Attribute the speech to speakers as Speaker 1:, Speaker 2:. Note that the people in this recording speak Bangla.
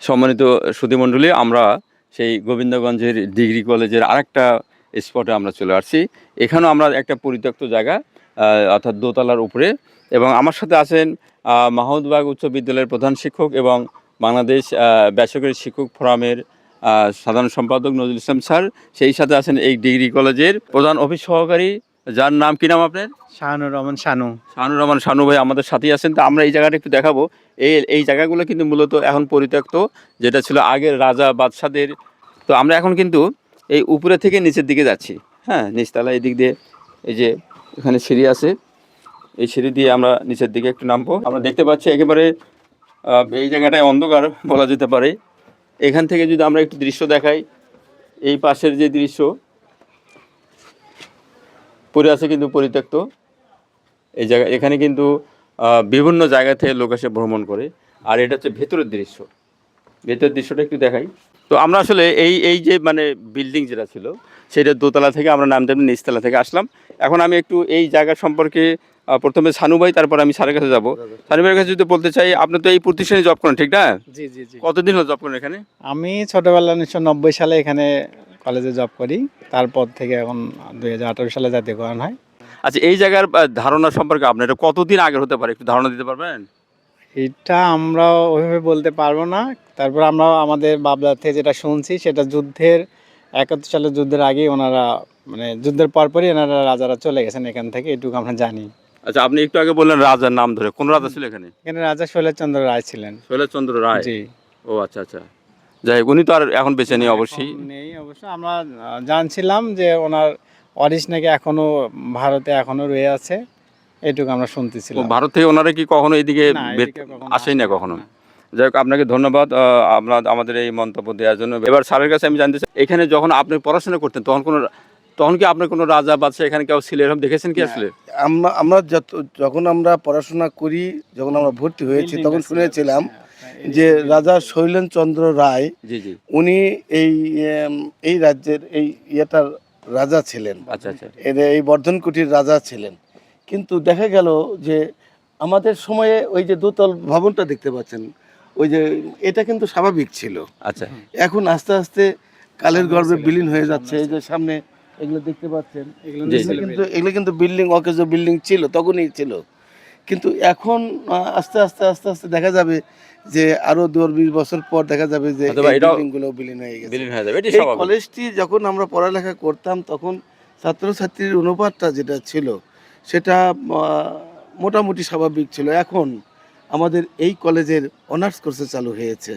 Speaker 1: সম্মানিত সুধীমণ্ডলী, আমরা সেই গোবিন্দগঞ্জের ডিগ্রি কলেজের আরেকটা স্পটে আমরা চলে আসছি। এখানেও আমরা একটা পরিত্যক্ত জায়গা, অর্থাৎ দোতলার উপরে, এবং আমার সাথে আছেন মাহমুদবাগ উচ্চ বিদ্যালয়ের প্রধান শিক্ষক এবং বাংলাদেশ বেসরকারি শিক্ষক ফোরামের সাধারণ সম্পাদক নজরুল ইসলাম স্যার। সেই সাথে আছেন এই ডিগ্রি কলেজের প্রধান অফিস সহকারী, যার নাম কি নাম আপনার?
Speaker 2: শাহানুর রহমান শানু।
Speaker 1: শাহানুর রহমান শানু ভাই আমাদের সাথেই আছেন। তো আমরা এই জায়গাটা একটু দেখাবো। এই জায়গাগুলো কিন্তু মূলত এখন পরিত্যক্ত, যেটা ছিল আগের রাজা বাদশাদের। তো আমরা এখন কিন্তু এই উপরে থেকে নিচের দিকে যাচ্ছি। হ্যাঁ, নিচতলা এই দিক দিয়ে, এই যে এখানে সিঁড়ি আছে, এই সিঁড়ি দিয়ে আমরা নিচের দিকে একটু নামবো। আমরা দেখতে পাচ্ছি একেবারে এই জায়গাটায় অন্ধকার বলা যেতে পারে। এখান থেকে যদি আমরা একটু দৃশ্য দেখাই, এই পাশের যে দৃশ্য পড়ে আছে কিন্তু পরিত্যক্ত এই জায়গা, এখানে কিন্তু বিভিন্ন জায়গা থেকে লোক এসে ভ্রমণ করে। আর এটা হচ্ছে ভেতরের দৃশ্য, ভেতরের দৃশ্যটা একটু দেখাই। তো আমরা আসলে এই যে মানে বিল্ডিং যেটা ছিল, সেটা দোতলা থেকে আমরা নামতে নিচতলা থেকে আসলাম। এখন আমি একটু এই জায়গা সম্পর্কে প্রথমে সানু ভাই, তারপর আমি স্যারের কাছে যাবো। সানু ভাইয়ের কাছে যদি বলতে চাই, আপনি তো এই প্রতিষ্ঠানে জব করেন, ঠিক না?
Speaker 2: জি জি জি।
Speaker 1: কতদিন হলো জব করেন এখানে?
Speaker 2: আমি ছোটবেলা 1990 সালে এখানে কলেজে জব করি। তারপর থেকে এখন 2018 সালে জাতীয়করণ হয়।
Speaker 1: আচ্ছা, এই জায়গার ধারণা সম্পর্কে আপনার এটা কতদিন আগের হতে পারে, একটু ধারণা দিতে পারবেন?
Speaker 2: এটা আমরা ওইভাবে বলতে পারবো না। তারপর আমরা আমাদের বাপদাদার থেকে যেটা শুনছি, সেটা যুদ্ধের 71 সালের যুদ্ধের আগেই ওনারা, মানে যুদ্ধের পরপরই ওনারা রাজারা চলে গেছেন এখান থেকে, এটুকু আমরা জানি।
Speaker 1: আচ্ছা, আপনি একটু আগে বললেন রাজার নাম ধরে, কোন রাজা ছিল এখানে?
Speaker 2: এখানে রাজা শৈলেশচন্দ্র রায় ছিলেন।
Speaker 1: শৈলেশচন্দ্র রায়।
Speaker 2: জি।
Speaker 1: ও আচ্ছা আচ্ছা, যাই হোক, উনি তো আর এখন বেঁচে নেই অবশ্যই।
Speaker 2: এখন নেই অবশ্য। আমরা জানছিলাম যে ওনার ওয়ারিশ নাকি এখনো ভারতে এখনো রয়ে আছে, এটুকু আমরা
Speaker 1: ও,
Speaker 2: শুনতেছিলাম।
Speaker 1: ভারত থেকে ওনারা কি কখনো এদিকে
Speaker 2: না, এদিকে কখনো
Speaker 1: আসেই না
Speaker 2: আসেনি,
Speaker 1: কখনো?
Speaker 2: না।
Speaker 1: যাই হোক, আপনাকে ধন্যবাদ আমাদের এই মন্তব্য দেওয়ার জন্য। এবার স্যারের কাছে আমি জানতে চাই, এখানে যখন আপনি পড়াশোনা করতেন তখন কি আপনার কোনো রাজা বাদশা এখানে কেউ ছিল, এরকম দেখেছেন কি আসলে?
Speaker 3: আমরা যখন আমরা পড়াশোনা করি, যখন আমরা ভর্তি হয়েছি, তখন শুনেছিলাম যে রাজা শৈলেনচন্দ্র রায়,
Speaker 1: জি জি।
Speaker 3: উনি এই রাজ্যের এই ইয়েটার রাজা ছিলেন।
Speaker 1: আচ্ছা আচ্ছা।
Speaker 3: এই বর্ধনকুটির রাজা ছিলেন। কিন্তু দেখা গেল যে আমাদের সময়ে ওই যে দোতল ভবনটা দেখতে পাচ্ছেন, ওই যে এটা কিন্তু স্বাভাবিক ছিল।
Speaker 1: আচ্ছা।
Speaker 3: এখন আস্তে আস্তে কালের গর্ভে বিলীন হয়ে যাচ্ছে। এই যে সামনে এগুলো দেখতে পাচ্ছেন,
Speaker 1: জি,
Speaker 3: এগুলো কিন্তু বিল্ডিং, অকেজ বিল্ডিং ছিল, তখনই ছিল। কিন্তু এখন আস্তে আস্তে আস্তে আস্তে দেখা যাবে যে আরো 10-20 বছর পর দেখা যাবে যে বিল্ডিংগুলো বিলীন হয়ে গেছে।
Speaker 1: বিলীন হয়ে যাবে, এটি
Speaker 3: এই
Speaker 1: স্বাভাবিক।
Speaker 3: কলেজটি যখন আমরা পড়ালেখা করতাম, তখন ছাত্রছাত্রীর অনুপাতটা যেটা ছিল, সেটা মোটামুটি স্বাভাবিক ছিল। এখন আমাদের এই কলেজের অনার্স কোর্সে চালু হয়েছে।